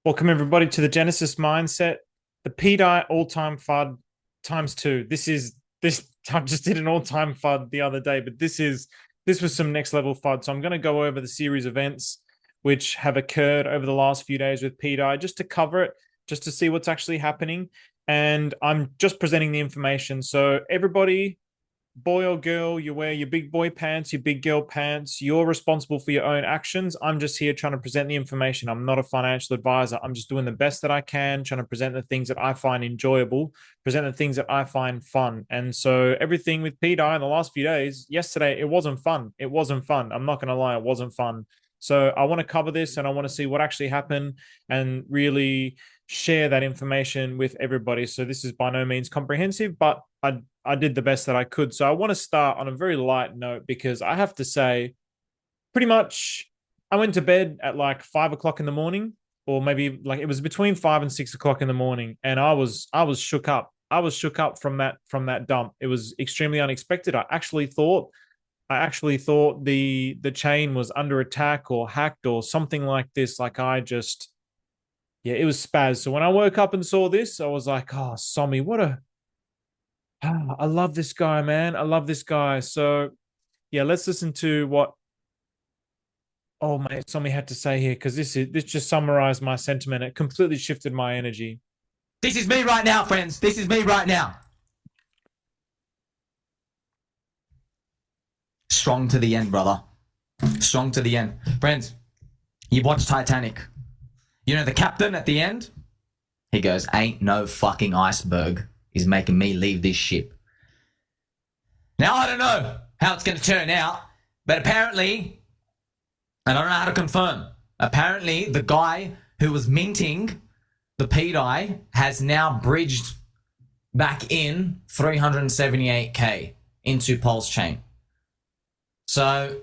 Welcome everybody to the Genesis Mindset, the PDAI all-time FUD times two. This. I just did an all-time FUD the other day, but this was some next level FUD. So I'm going to go over the series events which have occurred over the last few days with PDAI, just to cover it, just to see what's actually happening. And I'm just presenting the information. So everybody, boy or girl, you wear your big boy pants, your big girl pants. You're responsible for your own actions. I'm just here trying to present the information. I'm not a financial advisor. I'm just doing the best that I can, trying to present the things that I find enjoyable, present the things that I find fun. And so everything with PDAI in the last few days, yesterday, it wasn't fun. It wasn't fun. I'm not going to lie, it wasn't fun. So I want to cover this and I want to see what actually happened and really share that information with everybody. So this is by no means comprehensive, but I did the best that I could. So I want to start on a very light note because I have to say, pretty much, I went to bed at like 5 o'clock in the morning, or maybe like it was between 5 and 6 o'clock in the morning, and I was shook up. I was shook up from that dump. It was extremely unexpected. I actually thought the chain was under attack or hacked or something like this. Like yeah, it was spaz. So when I woke up and saw this, I was like, oh, Sommi, I love this guy, man. I love this guy. So yeah, let's listen to what mate Sommi had to say here, because this just summarized my sentiment. It completely shifted my energy. This is me right now, friends. This is me right now. Strong to the end, brother. Strong to the end. Friends, you watch Titanic. You know the captain at the end? He goes, ain't no fucking iceberg is making me leave this ship. Now, I don't know how it's going to turn out, but apparently, and I don't know how to confirm, apparently the guy who was minting the PDAI has now bridged back in 378k into Pulse Chain. So,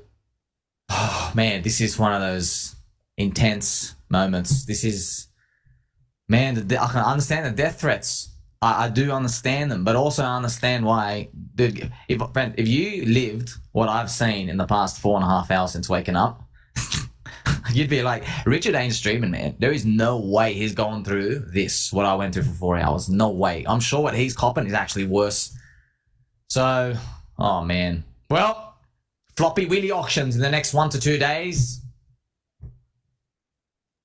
oh man, this is one of those intense moments. This is, man, I can understand the death threats. I do understand them, but also I understand why. Dude, if you lived what I've seen in the past 4.5 hours since waking up, you'd be like, Richard ain't streaming, man. There is no way he's going through this, what I went through for 4 hours. No way. I'm sure what he's copping is actually worse. So, oh man. Well, floppy willy auctions in the next 1 to 2 days.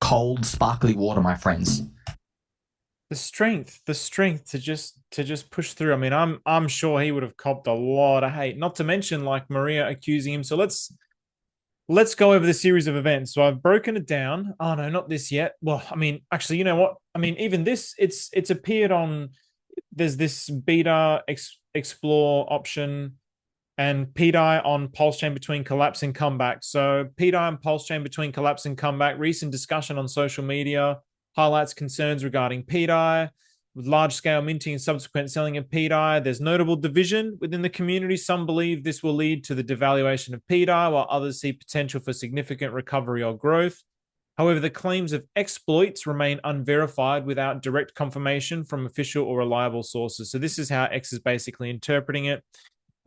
Cold, sparkly water, my friends. The strength to just push through. I mean, I'm sure he would have copped a lot of hate. Not to mention like Maria accusing him. So let's go over the series of events. So I've broken it down. Oh no, not this yet. Well, I mean, actually, you know what? I mean, even this, it's appeared on. There's this beta explore option and PDAI on pulse chain between collapse and comeback. So PDAI and pulse chain between collapse and comeback. Recent discussion on social media highlights concerns regarding PDAI with large-scale minting and subsequent selling of PDAI. There's notable division within the community. Some believe this will lead to the devaluation of PDAI, while others see potential for significant recovery or growth. However, the claims of exploits remain unverified without direct confirmation from official or reliable sources. So this is how X is basically interpreting it.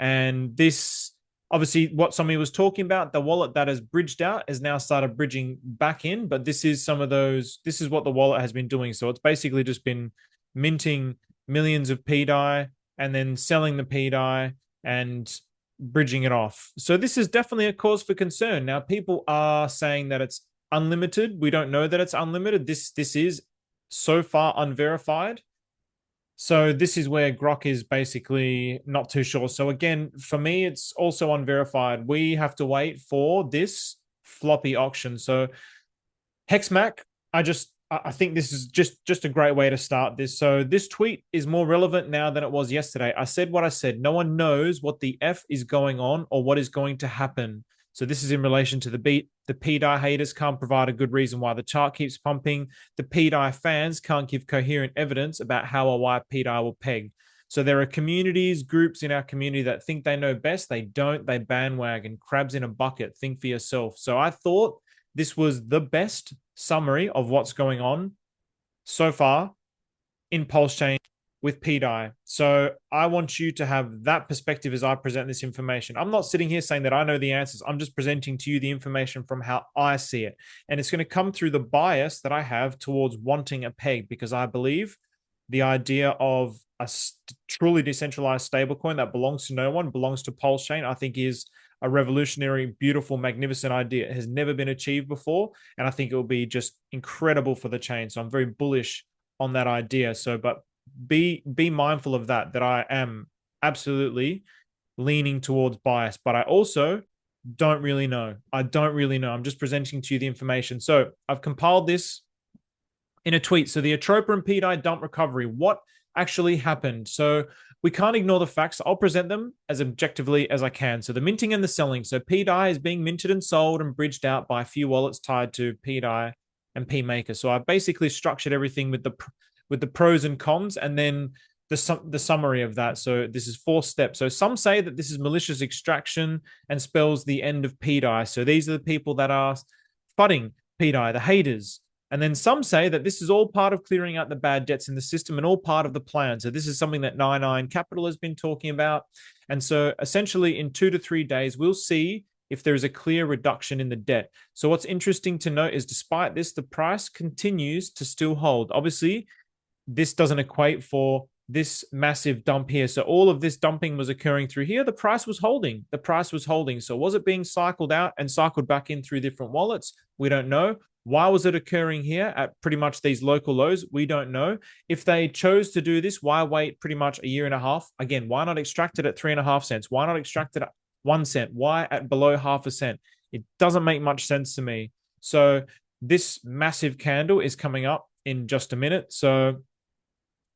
And this, obviously, what Sommi was talking about, the wallet that has bridged out has now started bridging back in. But this is this is what the wallet has been doing. So it's basically just been minting millions of PDAI and then selling the PDAI and bridging it off. So this is definitely a cause for concern. Now, people are saying that it's unlimited. We don't know that it's unlimited. This is so far unverified. So this is where Grok is basically not too sure. So again, for me, it's also unverified. We have to wait for this floppy auction. So Hexmac, I think this is just a great way to start this. So this tweet is more relevant now than it was yesterday. I said what I said. No one knows what the F is going on or what is going to happen. So this is in relation to the beat. The PDAI haters can't provide a good reason why the chart keeps pumping. The PDAI fans can't give coherent evidence about how or why PDAI will peg. So there are communities, groups in our community that think they know best. They don't. They bandwagon. Crabs in a bucket. Think for yourself. So I thought this was the best summary of what's going on so far in Pulse Chain with PDAI. So I want you to have that perspective as I present this information. I'm not sitting here saying that I know the answers. I'm just presenting to you the information from how I see it. And it's going to come through the bias that I have towards wanting a peg, because I believe the idea of a truly decentralized stablecoin that belongs to no one, belongs to Pulse Chain, I think is a revolutionary, beautiful, magnificent idea. It has never been achieved before. And I think it will be just incredible for the chain. So I'm very bullish on that idea. So, but be mindful of that I am absolutely leaning towards bias, but I also don't really know. I don't really know. I'm just presenting to you the information. So I've compiled this in a tweet. So the Atropa and PDAI dump recovery, what actually happened? So we can't ignore the facts. I'll present them as objectively as I can. So the minting and the selling. So PDAI is being minted and sold and bridged out by a few wallets tied to PDAI and PMaker. So I basically structured everything with the pros and cons, and then the summary of that. So this is 4 steps. So some say that this is malicious extraction and spells the end of PDAI. So these are the people that are fudding PDAI, the haters. And then some say that this is all part of clearing out the bad debts in the system and all part of the plan. So this is something that NineIronCapital has been talking about. And so essentially in 2 to 3 days, we'll see if there is a clear reduction in the debt. So what's interesting to note is despite this, the price continues to still hold. Obviously, this doesn't equate for this massive dump here. So all of this dumping was occurring through here. The price was holding. The price was holding. So was it being cycled out and cycled back in through different wallets? We don't know. Why was it occurring here at pretty much these local lows? We don't know. If they chose to do this, why wait pretty much a year and a half? Again, why not extract it at 3.5 cents? Why not extract it at 1 cent? Why at below half a cent? It doesn't make much sense to me. So this massive candle is coming up in just a minute. So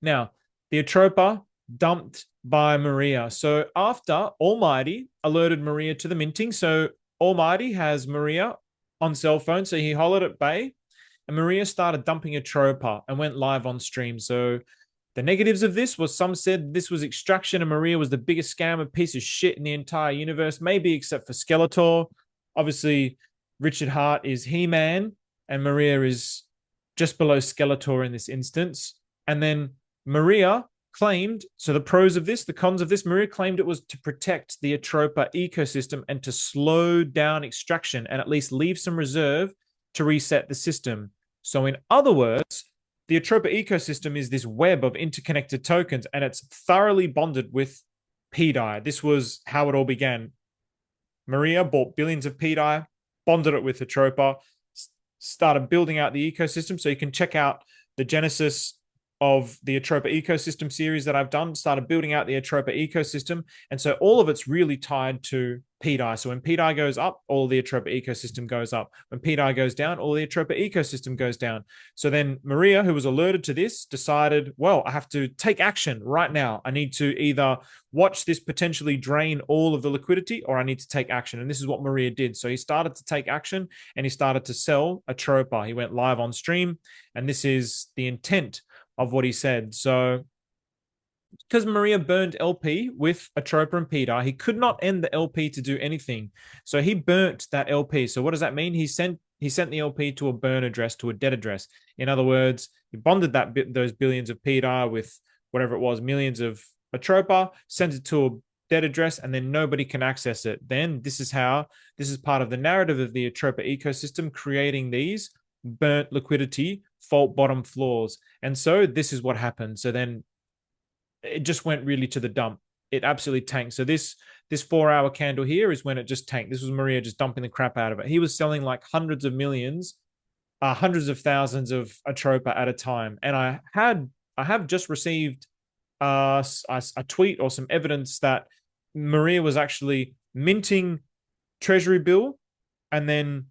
now the Atropa dumped by Maria. So after Almighty alerted Maria to the minting, so Almighty has Maria on cell phone, so he hollered at Bay, and Maria started dumping Atropa and went live on stream. So the negatives of this was some said this was extraction and Maria was the biggest scammer piece of shit in the entire universe, maybe except for Skeletor. Obviously, Richard Hart is He-Man, and Maria is just below Skeletor in this instance. And then Maria claimed, so the pros of this, the cons of this, Maria claimed it was to protect the Atropa ecosystem and to slow down extraction and at least leave some reserve to reset the system. So in other words, the Atropa ecosystem is this web of interconnected tokens, and it's thoroughly bonded with PDAI. This was how it all began. Maria bought billions of PDAI, bonded it with Atropa, started building out the ecosystem. So you can check out the genesis of the Atropa ecosystem series that I've done, started building out the Atropa ecosystem. And so all of it's really tied to PDAI. So when PDAI goes up, all the Atropa ecosystem goes up. When PDAI goes down, all the Atropa ecosystem goes down. So then Maria, who was alerted to this, decided, well, I have to take action right now. I need to either watch this potentially drain all of the liquidity, or I need to take action. And this is what Maria did. So he started to take action and he started to sell Atropa. He went live on stream, and this is the intent of what he said. So because Maria burned LP with Atropa and PDAI, he could not end the LP to do anything. So he burnt that LP. So what does that mean? He sent the LP to a burn address, to a dead address. In other words, he bonded those billions of PDAI with whatever it was, millions of Atropa, sent it to a dead address, and then nobody can access it. Then this is part of the narrative of the Atropa ecosystem, creating these burnt liquidity fault bottom floors. And so this is what happened. So then it just went really to the dump. It absolutely tanked. So this 4-hour candle here is when it just tanked. This was Maria just dumping the crap out of it. He was selling like hundreds of millions, hundreds of thousands of Atropa at a time. And I have just received a tweet or some evidence that Maria was actually minting treasury bill and then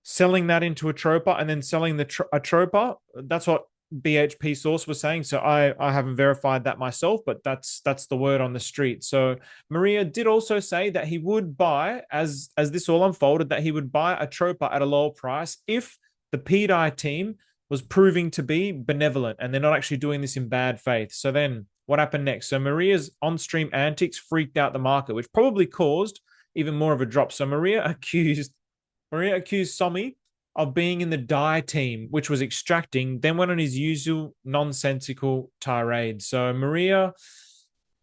selling that into Atropa and then selling the Atropa. That's what BHP source was saying. So I haven't verified that myself, but that's the word on the street. So Maria did also say that he would buy, as this all unfolded, that he would buy Atropa at a lower price if the PDAI team was proving to be benevolent and they're not actually doing this in bad faith. So then what happened next? So Maria's on-stream antics freaked out the market, which probably caused even more of a drop. So Maria accused Sommi of being in the die team, which was extracting, then went on his usual nonsensical tirade. So Maria,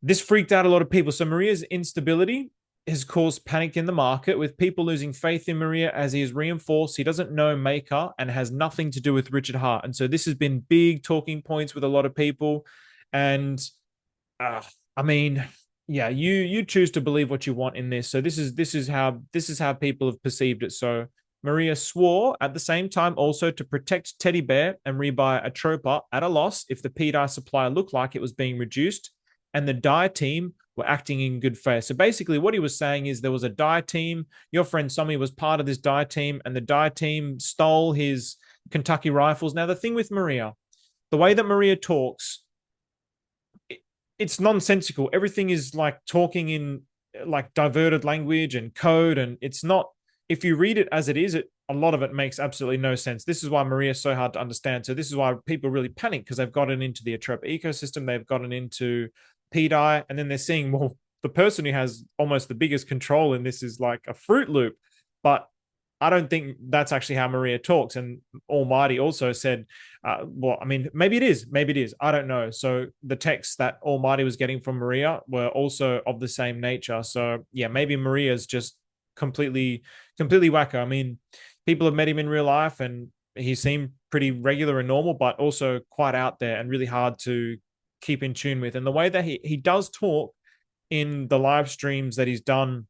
this freaked out a lot of people. So Maria's instability has caused panic in the market, with people losing faith in Maria as he is reinforced he doesn't know Maker and has nothing to do with Richard Hart. And so this has been big talking points with a lot of people. And I mean, yeah, you choose to believe what you want in this. So this is how people have perceived it. So Maria swore at the same time also to protect Teddy Bear and rebuy Atropa at a loss if the PDAI supply looked like it was being reduced, and the die team were acting in good faith. So basically what he was saying is there was a die team. Your friend Sommi was part of this die team, and the die team stole his Kentucky rifles. Now, the thing with Maria, the way that Maria talks, it's nonsensical. Everything is like talking in like diverted language and code, and it's not, if you read it as it is, a lot of it makes absolutely no sense. This is why Maria is so hard to understand. So this is why people really panic, because they've gotten into the Atropa ecosystem, they've gotten into PDAI, and then they're seeing, well, the person who has almost the biggest control in this is like a Fruit Loop. But I don't think that's actually how Maria talks. And Almighty also said, well, I mean, maybe it is. Maybe it is. I don't know. So the texts that Almighty was getting from Maria were also of the same nature. So yeah, maybe Maria's just completely wacko. I mean, people have met him in real life and he seemed pretty regular and normal, but also quite out there and really hard to keep in tune with. And the way that he does talk in the live streams that he's done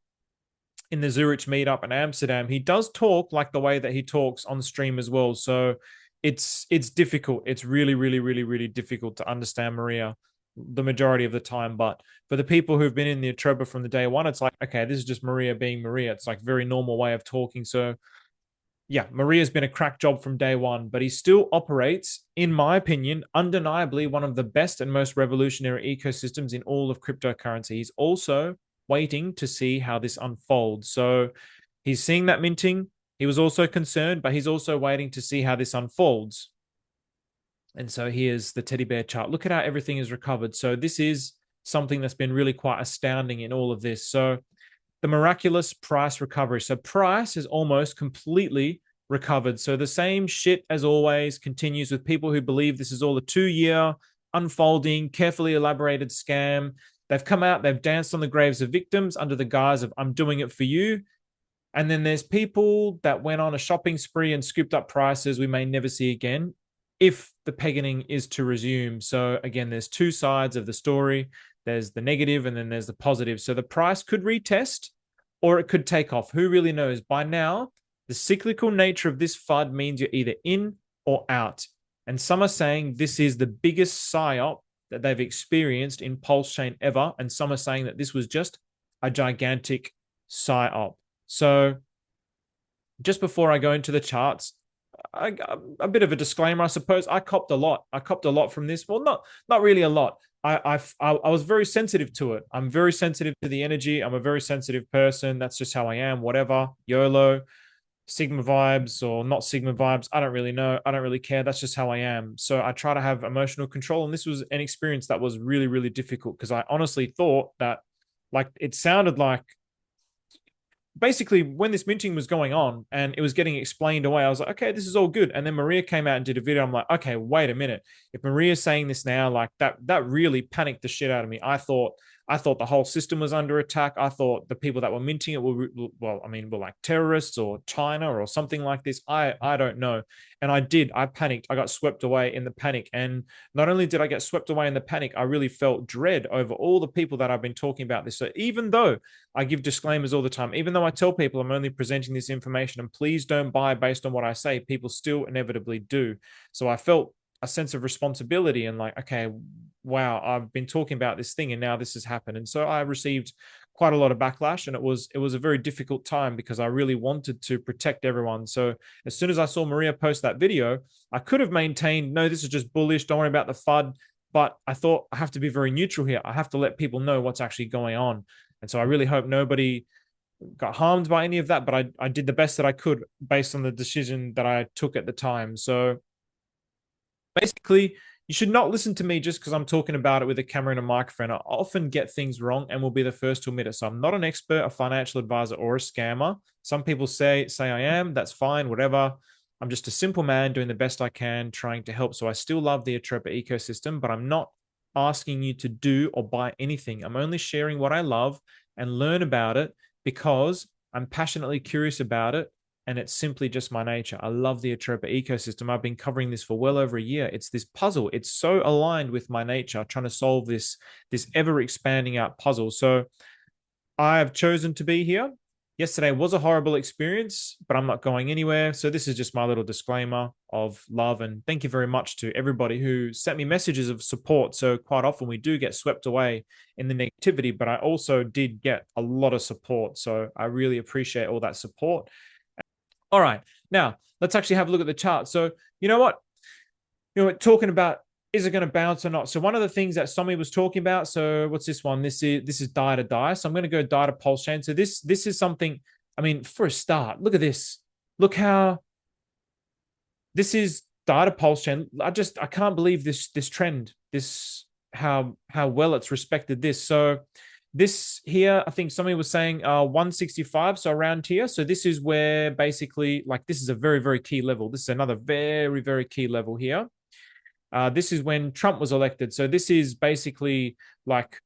in the Zurich meetup in Amsterdam, he does talk like the way that he talks on stream as well. So it's difficult. It's really, really, really, really difficult to understand Maria the majority of the time. But for the people who've been in the Atropa from the day one, it's like, okay, this is just Maria being Maria. It's like very normal way of talking. So yeah, Maria's been a crack job from day one, but he still operates, in my opinion, undeniably one of the best and most revolutionary ecosystems in all of cryptocurrency. He's also waiting to see how this unfolds. So he's seeing that minting. He was also concerned, but he's also waiting to see how this unfolds. And so here's the teddy bear chart. Look at how everything is recovered. So this is something that's been really quite astounding in all of this. So the miraculous price recovery. So price is almost completely recovered. So the same shit as always continues with people who believe this is all a 2-year unfolding, carefully elaborated scam. They've come out, they've danced on the graves of victims under the guise of I'm doing it for you. And then there's people that went on a shopping spree and scooped up prices we may never see again if the pegging is to resume. So again, there's two sides of the story. There's the negative and then there's the positive. So the price could retest or it could take off. Who really knows? By now, the cyclical nature of this FUD means you're either in or out. And some are saying this is the biggest psyop that they've experienced in Pulse Chain ever. And some are saying that this was just a gigantic psyop. So just before I go into the charts, a bit of a disclaimer, I suppose. I copped a lot. I copped a lot from this. Well, not really a lot. I was very sensitive to it. I'm very sensitive to the energy. I'm a very sensitive person. That's just how I am. Whatever. YOLO, Sigma vibes or not Sigma vibes. I don't really know. I don't really care. That's just how I am. So I try to have emotional control. And this was an experience that was really, really difficult because I honestly thought that, like, it sounded like basically when this minting was going on and it was getting explained away, I was like, okay, this is all good. And then Maria came out and did a video. I'm like, okay, wait a minute. If Maria's saying this now, like that really panicked the shit out of me. I thought the whole system was under attack. I thought the people that were minting it were like terrorists or China or something like this. I don't know. And I panicked. I got swept away in the panic. And not only did I get swept away in the panic, I really felt dread over all the people that I've been talking about this. So even though I give disclaimers all the time, even though I tell people I'm only presenting this information and please don't buy based on what I say, people still inevitably do. So I felt a sense of responsibility and like, okay, wow, I've been talking about this thing and now this has happened. And so I received quite a lot of backlash, and it was a very difficult time because I really wanted to protect everyone. So as soon as I saw Maria post that video, I could have maintained, no, this is just bullish, don't worry about the FUD. But I thought I have to be very neutral here. I have to let people know what's actually going on. And so I really hope nobody got harmed by any of that, but I did the best that I could based on the decision that I took at the time. So basically, you should not listen to me just because I'm talking about it with a camera and a microphone. I often get things wrong and will be the first to admit it. So I'm not an expert, a financial advisor, or a scammer. Some people say I am. That's fine, whatever. I'm just a simple man doing the best I can, trying to help. So I still love the Atropa ecosystem, but I'm not asking you to do or buy anything. I'm only sharing what I love and learn about it because I'm passionately curious about it. And it's simply just my nature. I love the Atropa ecosystem. I've been covering this for well over a year. It's this puzzle. It's so aligned with my nature, trying to solve this ever expanding out puzzle. So I have chosen to be here. Yesterday was a horrible experience, but I'm not going anywhere. So this is just my little disclaimer of love. And thank you very much to everybody who sent me messages of support. So quite often we do get swept away in the negativity, but I also did get a lot of support. So I really appreciate all that support. All right, now let's actually have a look at the chart. So you know what? Talking about, is it going to bounce or not? So one of the things that Sommi was talking about. So what's this one? This is die to die. So I'm going to go die to pulse chain. So this is something. I mean, for a start, look at this. Look how this is die to pulse chain. I can't believe this trend. This how well it's respected this. So this here, I think somebody was saying 165, so around here. So this is where basically, like, this is a very, very key level. This is another very, very key level here. This is when Trump was elected. So this is basically like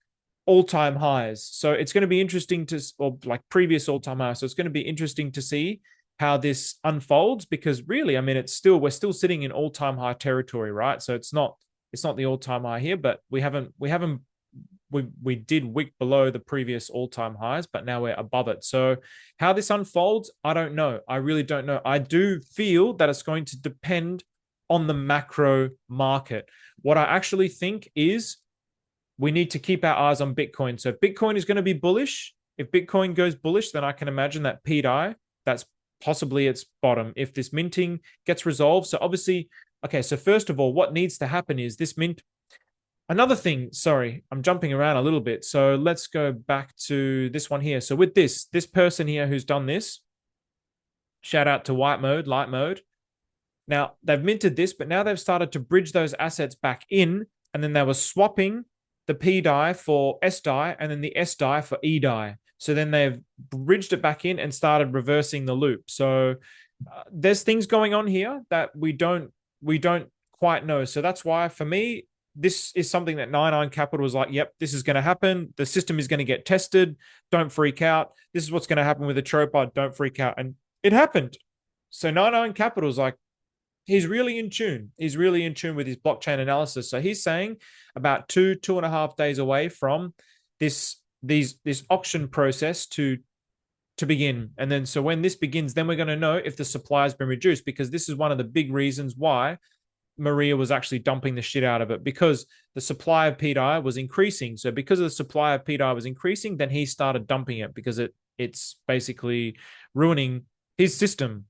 all-time highs. So it's going to be interesting or like previous all-time highs. So it's going to be interesting to see how this unfolds, because really, I mean, we're still sitting in all-time high territory, right? So it's not the all-time high here, but we did wick below the previous all-time highs, but now we're above it. So how this unfolds, I don't know. I really don't know. I do feel that it's going to depend on the macro market. What I actually think is we need to keep our eyes on Bitcoin. So if Bitcoin is going to be bullish, if Bitcoin goes bullish, then I can imagine that PDAI, that's possibly its bottom. If this minting gets resolved, so obviously, okay, so first of all, what needs to happen is this mint. Another thing, sorry, I'm jumping around a little bit. So let's go back to this one here. So with this person here who's done this, shout out to light mode. Now, they've minted this, but now they've started to bridge those assets back in, and then they were swapping the PDAI for SDAI and then the SDAI for EDAI. So then they've bridged it back in and started reversing the loop. So there's things going on here that we don't quite know. So that's why, for me, this is something that NineIronCapital was like, yep, this is going to happen. The system is going to get tested. Don't freak out. This is what's going to happen with Atropa. Don't freak out. And it happened. So NineIronCapital is like, he's really in tune. He's really in tune with his blockchain analysis. So he's saying about 2.5 days away from this auction process to begin. And then so when this begins, then we're going to know if the supply has been reduced, because this is one of the big reasons why Maria was actually dumping the shit out of it, because the supply of PDAI was increasing. So because of the supply of PDAI was increasing, then he started dumping it because it's basically ruining his system.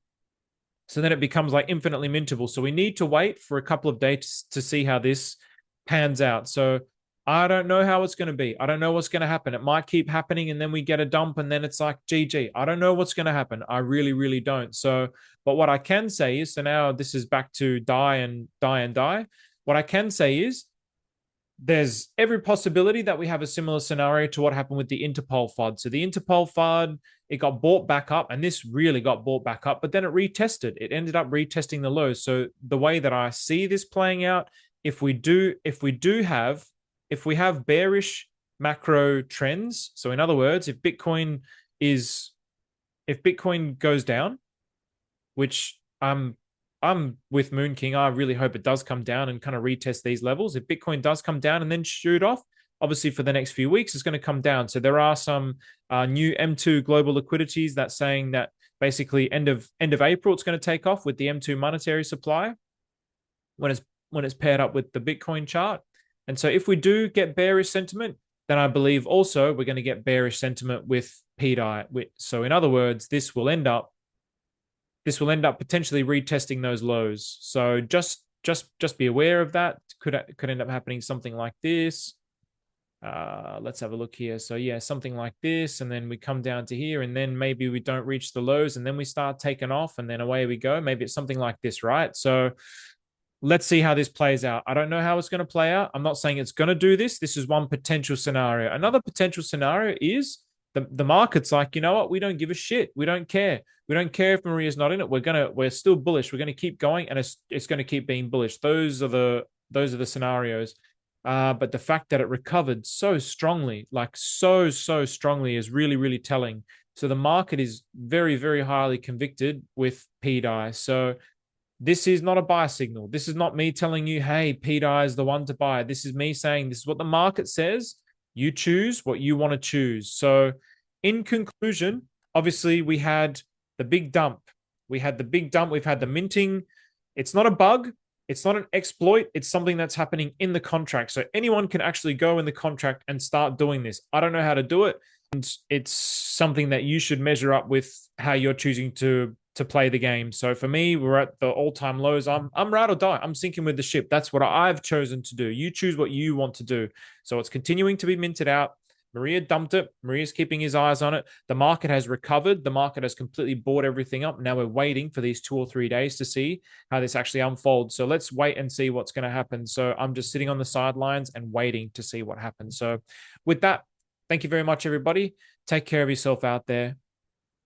So then it becomes like infinitely mintable. So we need to wait for a couple of days to see how this pans out. So I don't know how it's going to be. I don't know what's going to happen. It might keep happening and then we get a dump and then it's like GG. I don't know what's going to happen. I really, really don't. So, but what I can say is, so now this is back to die. What I can say is there's every possibility that we have a similar scenario to what happened with the Interpol FUD. So the Interpol FUD, it got bought back up, and this really got bought back up, but then it retested. It ended up retesting the lows. So the way that I see this playing out, if we have bearish macro trends, so in other words, if Bitcoin goes down, which I'm with Moon King, I really hope it does come down and kind of retest these levels. If Bitcoin does come down and then shoot off, obviously for the next few weeks, it's going to come down. So there are some new M2 global liquidities that's saying that basically end of April, it's going to take off with the M2 monetary supply when it's paired up with the Bitcoin chart. And so if we do get bearish sentiment, then I believe also we're going to get bearish sentiment with PDAI. So in other words, this will end up potentially retesting those lows. So just be aware of that. Could end up happening something like this. Let's have a look here. So yeah, something like this, and then we come down to here, and then maybe we don't reach the lows, and then we start taking off, and then away we go. Maybe it's something like this, right? So let's see how this plays out. I don't know how it's going to play out. I'm not saying it's going to do this. This is one potential scenario. Another potential scenario is the market's like, you know what? We don't give a shit. We don't care. We don't care if Maria's not in it. We're still bullish. We're gonna keep going, and it's gonna keep being bullish. Those are the scenarios. But the fact that it recovered so strongly, like so strongly, is really, really telling. So the market is very, very highly convicted with PDAI. So this is not a buy signal. This is not me telling you, hey, PDAI is the one to buy. This is me saying this is what the market says. You choose what you want to choose. So, in conclusion, obviously, we had the big dump. We've had the minting. It's not a bug. It's not an exploit. It's something that's happening in the contract. So, anyone can actually go in the contract and start doing this. I don't know how to do it. And it's something that you should measure up with how you're choosing to play the game. So for me, we're at the all-time lows. I'm ride or die. I'm sinking with the ship. That's what I've chosen to do. You choose what you want to do. So it's continuing to be minted out. Maria dumped it. Maria's keeping his eyes on it. The market has recovered. The market has completely bought everything up. Now we're waiting for these 2 or 3 days to see how this actually unfolds. So let's wait and see what's going to happen. So I'm just sitting on the sidelines and waiting to see what happens. So with that, thank you very much, everybody. Take care of yourself out there.